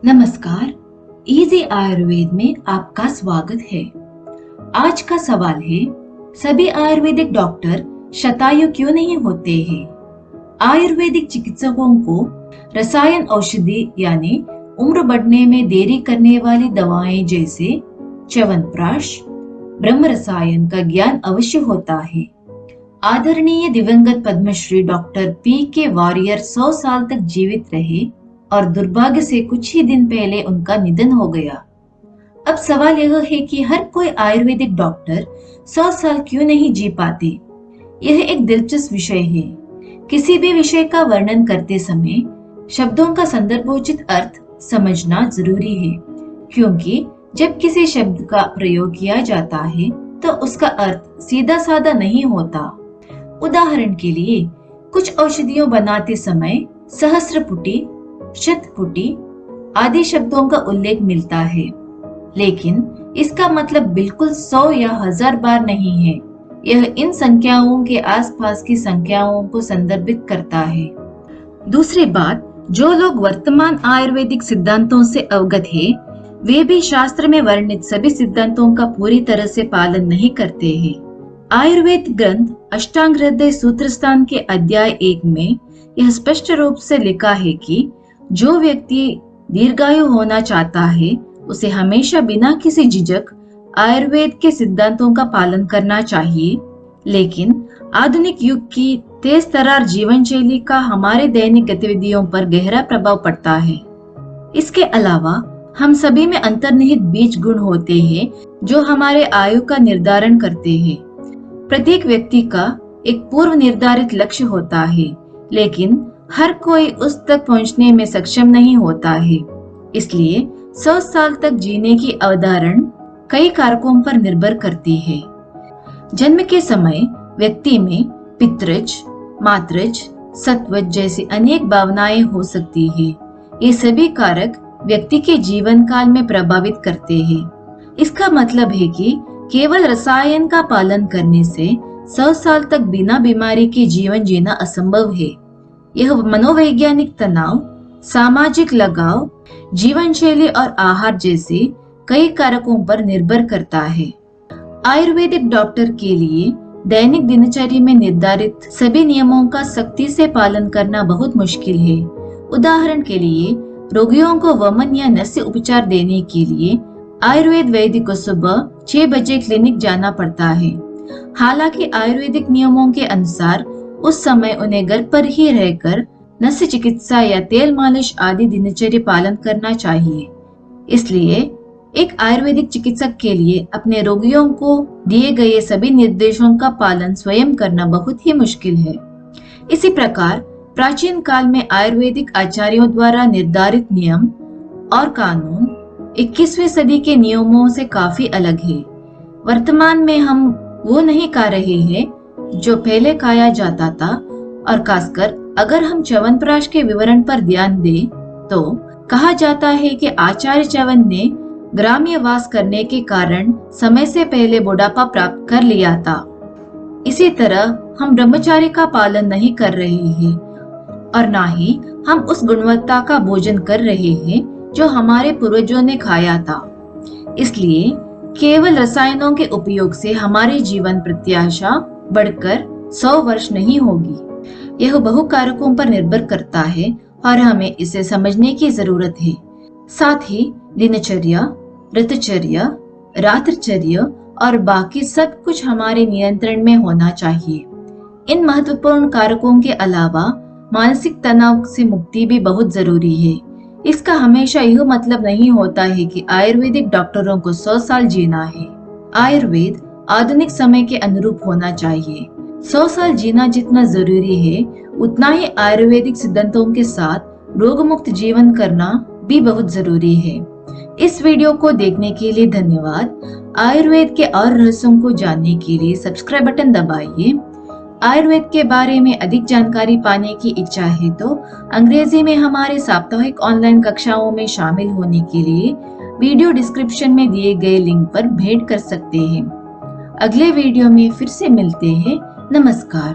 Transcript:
नमस्कार। इजी आयुर्वेद में आपका स्वागत है। आज का सवाल है, सभी आयुर्वेदिक डॉक्टर शतायु क्यों नहीं होते हैं? आयुर्वेदिक चिकित्सकों को रसायन औषधि यानी उम्र बढ़ने में देरी करने वाली दवाएं जैसे च्यवनप्राश, ब्रह्म रसायन का ज्ञान अवश्य होता है। आदरणीय दिवंगत पद्मश्री डॉक्टर पी.के. वारियर 100 साल तक जीवित रहे और दुर्भाग्य से कुछ ही दिन पहले उनका निधन हो गया। अब सवाल यह है कि हर कोई आयुर्वेदिक डॉक्टर 100 साल क्यों नहीं जी पाते? यह एक दिलचस्प विषय है। किसी भी विषय का वर्णन करते समय शब्दों का संदर्भोचित अर्थ समझना जरूरी है, क्योंकि जब किसी शब्द का प्रयोग किया जाता है तो उसका अर्थ सीधा साधा नहीं होता। उदाहरण के लिए, कुछ औषधियों बनाते समय सहस्रपुटी, शतपुटी आदि शब्दों का उल्लेख मिलता है, लेकिन इसका मतलब बिल्कुल 100 या 1000 बार नहीं है। यह इन संख्याओं के आसपास की संख्याओं को संदर्भित करता है। दूसरी बात, जो लोग वर्तमान आयुर्वेदिक सिद्धांतों से अवगत है, वे भी शास्त्र में वर्णित सभी सिद्धांतों का पूरी तरह से पालन नहीं करते हैं। आयुर्वेद ग्रंथ अष्टांग हृदय सूत्रस्थान के अध्याय 1 में यह स्पष्ट रूप से लिखा है कि जो व्यक्ति दीर्घायु होना चाहता है, उसे हमेशा बिना किसी झिझक आयुर्वेद के सिद्धांतों का पालन करना चाहिए। लेकिन आधुनिक युग की तेज तर्रार जीवन शैली का हमारे दैनिक गतिविधियों पर गहरा प्रभाव पड़ता है। इसके अलावा हम सभी में अंतर्निहित बीज गुण होते हैं जो हमारे आयु का निर्धारण करते हैं। प्रत्येक व्यक्ति का एक पूर्व निर्धारित लक्ष्य होता है, लेकिन हर कोई उस तक पहुंचने में सक्षम नहीं होता है। इसलिए 100 साल तक जीने की अवधारणा कई कारकों पर निर्भर करती है। जन्म के समय व्यक्ति में पितृज, मातृज, सत्वज जैसी अनेक भावनाएं हो सकती है। ये सभी कारक व्यक्ति के जीवन काल में प्रभावित करते हैं। इसका मतलब है कि केवल रसायन का पालन करने से 100 साल तक बिना बीमारी के जीवन जीना असंभव है। यह मनोवैज्ञानिक तनाव, सामाजिक लगाव, जीवन शैली और आहार जैसे कई कारकों पर निर्भर करता है। आयुर्वेदिक डॉक्टर के लिए दैनिक दिनचर्या में निर्धारित सभी नियमों का सख्ती से पालन करना बहुत मुश्किल है। उदाहरण के लिए, रोगियों को वमन या नस्य उपचार देने के लिए आयुर्वेद वैद्य को सुबह 6 बजे क्लिनिक जाना पड़ता है। हालांकि आयुर्वेदिक नियमों के अनुसार उस समय उन्हें घर पर ही रहकर नस्य चिकित्सा या तेल मालिश आदि दिनचर्या पालन करना चाहिए। इसलिए एक आयुर्वेदिक चिकित्सक के लिए अपने रोगियों को दिए गए सभी निर्देशों का पालन स्वयं करना बहुत ही मुश्किल है। इसी प्रकार प्राचीन काल में आयुर्वेदिक आचार्यों द्वारा निर्धारित नियम और कानून 21वीं सदी के नियमों से काफी अलग है। वर्तमान में हम वो नहीं खा रहे हैं जो पहले खाया जाता था, और खासकर अगर हम च्यवनप्राश के विवरण पर ध्यान दें तो कहा जाता है कि आचार्य च्यवन ने ग्राम्य वास करने के कारण समय से पहले बुढ़ापा प्राप्त कर लिया था। इसी तरह हम ब्रह्मचार्य का पालन नहीं कर रहे हैं और ना ही हम उस गुणवत्ता का भोजन कर रहे हैं जो हमारे पूर्वजों ने खाया था। इसलिए केवल रसायनों के उपयोग से हमारी जीवन प्रत्याशा बढ़कर 100 वर्ष नहीं होगी। यह बहु कारकों पर निर्भर करता है और हमें इसे समझने की जरूरत है। साथ ही दिनचर्या, ऋतुचर्या, रात्रिचर्या और बाकी सब कुछ हमारे नियंत्रण में होना चाहिए। इन महत्वपूर्ण कारकों के अलावा मानसिक तनाव से मुक्ति भी बहुत जरूरी है। इसका हमेशा यह मतलब नहीं होता है कि आयुर्वेदिक डॉक्टरों को 100 साल जीना है। आयुर्वेद आधुनिक समय के अनुरूप होना चाहिए। 100 साल जीना जितना जरूरी है, उतना ही आयुर्वेदिक सिद्धांतों के साथ रोग मुक्त जीवन करना भी बहुत जरूरी है। इस वीडियो को देखने के लिए धन्यवाद। आयुर्वेद के और रहस्यों को जानने के लिए सब्सक्राइब बटन दबाइए। आयुर्वेद के बारे में अधिक जानकारी पाने की इच्छा है तो अंग्रेजी में हमारे साप्ताहिक ऑनलाइन कक्षाओं में शामिल होने के लिए वीडियो डिस्क्रिप्शन में दिए गए लिंक पर भेंट कर सकते हैं। अगले वीडियो में फिर से मिलते हैं। नमस्कार।